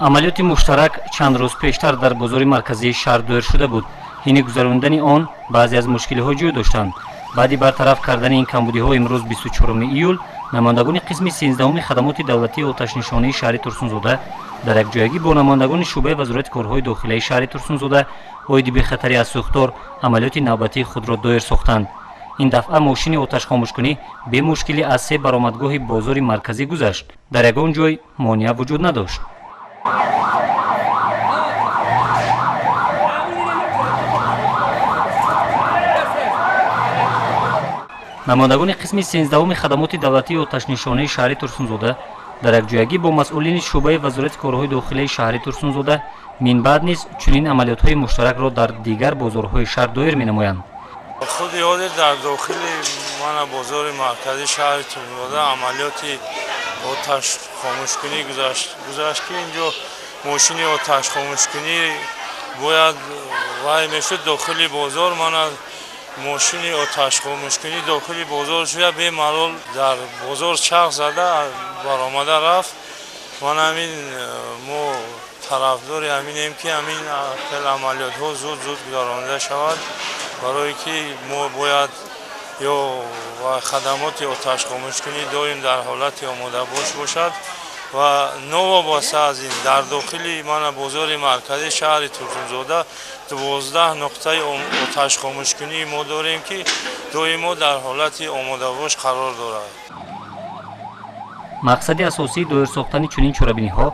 амалиёти муштарак чанд рӯз пештар дар бозори марказии шаҳр доир шуда буд. ҳини гузаронидани он баъзе аз мушкилиҳо ҷой доштанд. баъди бартараф кардани ин камбудиҳо имрӯз 24 июл намояндагони қисми 13 хадамоти давлатии оташнишонии шаҳри Турсунзода дар якҷоягӣ бо намояндагони шӯъбаи вазорати корҳои дохилаи шаҳри Турсунзода оиди бехатарӣ аз сӯхтор амалиёти навбатии худро доир сохтанд. ин дафъа мошини оташхомӯшкунӣ бемушкилӣ аз се баромадгоҳи бозори марказӣ гузашт. дар ягон ҷой монеа вуҷуд надошт. намояндагони қисми 13 хадамоти давлатии оташнишонии шаҳри Турсунзода дар якҷоягӣ бо масъулини шӯъбаи вазорати корҳои дохилаи шаҳри Турсунзода минбаъд низ чунин амалиётҳои муштаракро дар дигар бозорҳои шаҳр доир менамоянд. خود یادت در داخل من بازار مرکزی شهر تورسونزودا عملیاتی آتش خاموش کنی گذاشت که اینجا ماشین آتش خاموش کنی باید وای میشد داخل بازار. من ماشین آتش خاموش کنی داخل بازار شده به ملال در بازار چرخ زده برآمده رفت. من همین ما طرفدار همینیم که همین عملیات ها زود گذرانده شود، برای که ما باید یا خدمات آتش خاموش کنی دائم در حالت آماده باشد و نوابسته از این در داخل من بازار مرکزی شهر تورسونزودا 12 نقطه آتش خاموش کنی ما داریم که دائما در حالت آماده باش قرار دارد. мақсади асосии доир сохтани чунин чорабиниҳо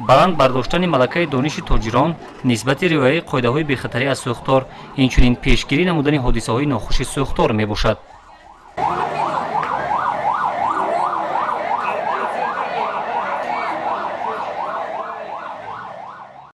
баланд бардоштани малакаи дониши тоҷирон нисбати риояи қоидаҳои бехатарӣ аз сӯхтор, инчунин пешгирӣ намудани ҳодисаҳои нохуши сӯхтор мебошад.